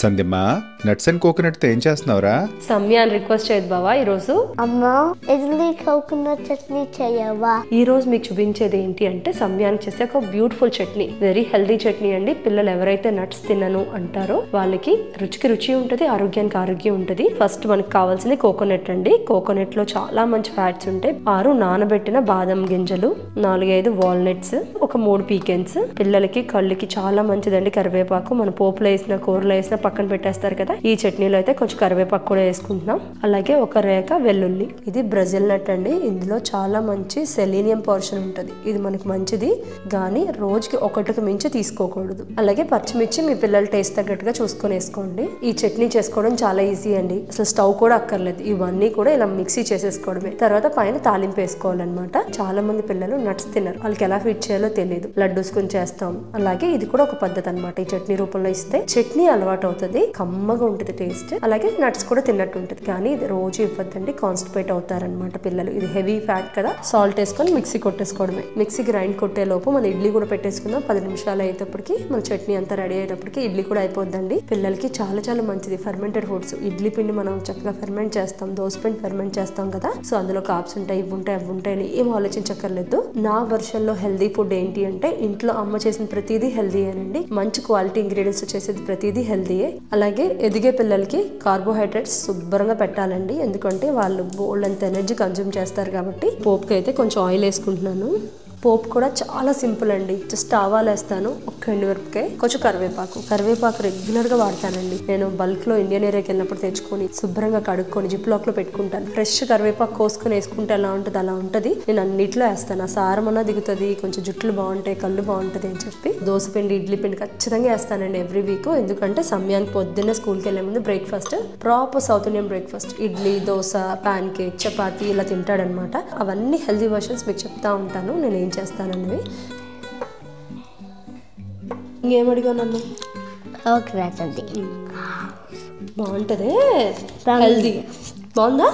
సంధ్యమ్మ nuts and coconut తో ఏం చేస్తున్నావురా? సమ్య అని రిక్వెస్ట్ చేయదు బావా ఈరోజు. అమ్మా ఇడ్లీ కోకోనట్ చట్నీ చేయవా? ఈ రోజు మీకు చూపించేది ఏంటి అంటే సమ్యానికి చేసే ఒక beautiful chutney, very healthy chutney అండి. పిల్లలు ఎవరైతే నట్స్ తినను అంటారో వాళ్ళకి రుచికి రుచి ఉంటుంది, ఆరోగ్యానికి ఆరోగ్యం ఉంటుంది. ఫస్ట్ మనకు కావాల్సింది కోకోనట్ అండి. కోకోనట్ లో చాలా మంచి ఫ్యాట్స్ ఉంటాయి. 6 నానబెట్టిన బాదం గింజలు, 4-5 వాల్నట్స్, ఒక 3 పీకెన్స్. పిల్లలకి కళ్ళకి చాలా మంచిదండి. కరివేపాకు మన పోపులో వేసిన కూరలో వేసిన పక్కన పెట్టేస్తారు కదా, ఈ చట్నీలో అయితే కొంచెం కరివేపాకు కూడా వేసుకుంటున్నాం. అలాగే ఒక రేఖ వెల్లుల్లి. ఇది బ్రెజిల్ నట్ అండి. ఇందులో చాలా మంచి సెలీనియం పోర్షన్ ఉంటుంది. ఇది మనకి మంచిది కానీ రోజుకి ఒకటికి మించి తీసుకోకూడదు. అలాగే పచ్చిమిర్చి మీ పిల్లల టేస్ట్ తగ్గట్టుగా చూసుకొని వేసుకోండి. ఈ చట్నీ చేసుకోవడం చాలా ఈజీ అండి. అసలు స్టవ్ కూడా అక్కర్లేదు. ఇవన్నీ కూడా ఇలా మిక్సీ చేసేసుకోవడమే. తర్వాత పైన తాలింపు వేసుకోవాలన్నమాట. చాలా మంది పిల్లలు నట్స్ తిన్నారు, వాళ్ళకి ఎలా ఫిట్ చేయాలో తెలియదు. లడ్డూసుకుని చేస్తాం. అలాగే ఇది కూడా ఒక పద్ధతి అనమాట. ఈ చట్నీ రూపంలో ఇస్తే చట్నీ అలవాటు అవుతుంది, కమ్మగా ఉంటుంది టేస్ట్. అలాగే నట్స్ కూడా తిన్నట్టు ఉంటుంది. కానీ ఇది రోజు ఇవ్వద్దండి, కాన్స్టిపేట్ అవుతారనమాట పిల్లలు. ఇది హెవీ ఫ్యాట్ కదా. సాల్ట్ వేసుకొని మిక్సీ కొట్టేసుకోవడమే. మిక్సీ గ్రైండ్ కొట్టే లోపు మన ఇడ్లీ కూడా పెట్టేసుకుందాం. 10 నిమిషాలు అయ్యేటప్పటికి మన చట్నీ అంతా రెడీ అయ్యేటప్పటికి ఇడ్లీ కూడా అయిపోద్దండి. పిల్లలకి చాలా చాలా మంచిది ఫర్మెంటెడ్ ఫుడ్స్. ఇడ్లీ పిండి మనం చక్కగా ఫెర్మెంట్ చేస్తాం, దోస పిండి ఫెర్మెంట్ చేస్తాం కదా. సో అందులో కార్బ్స్ ఉంటాయి, ఇవి ఉంటాయి, అవి ఉంటాయని ఏం ఆలోచించక్కర్లేదు. నా వర్షన్ లో హెల్దీ ఫుడ్ ఏంటి అంటే ఇంట్లో అమ్మ చేసిన ప్రతిదీ హెల్దీయేనండి. మంచి క్వాలిటీ ఇంగ్రీడియంట్స్ చేసేది ప్రతిదీ హెల్దీయే. అలాగే ఎదిగే పిల్లలకి కార్బోహైడ్రేట్స్ శుభ్రంగా పెట్టాలండి. ఎందుకంటే వాళ్ళు బోల్డ్ అంత ఎనర్జీ కన్జ్యూమ్ చేస్తారు కాబట్టి. పోపుకి అయితే కొంచెం ఆయిల్ వేసుకుంటున్నాను. పోపు కూడా చాలా సింపుల్ అండి. జస్ట్ ఆవాలు వేస్తాను, ఒక ఎండుమిరపకాయ, కొంచెం కరివేపాకు రెగ్యులర్ గా వాడతానండి. నేను బల్క్ లో ఇండియన్ ఏరియాకి వెళ్ళినప్పుడు తెచ్చుకొని శుభ్రంగా కడుక్కొని జిప్ లాక్ లో పెట్టుకుంటాను. ఫ్రెష్ కరివేపాకు కోసుకొని వేసుకుంటే ఎలా ఉంటుంది అలా ఉంటుంది. నేను అన్నిట్లో వేస్తాను. ఆ సారం అన్నా దిగుతుంది, కొంచెం జుట్లు బాగుంటాయి, కళ్ళు బాగుంటుంది అని చెప్పి దోశ పిండి, ఇడ్లీ పిండి ఖచ్చితంగా వేస్తానండి ఎవ్రీ వీక్. ఎందుకంటే సమయానికి పొద్దున్నే స్కూల్కి వెళ్ళే ముందు breakfast proper south Indian breakfast, idli, dosa, pan cake, chapati ఇలా తింటాడనమాట. అవన్నీ హెల్దీ వర్షన్స్ మీకు చెప్తా ఉంటాను నేను ఏం చేస్తానన్నవి. ఇంకేమడిగా నన్ను కోకోనట్ బాగుంటుంది, హెల్దీ బాగుందా?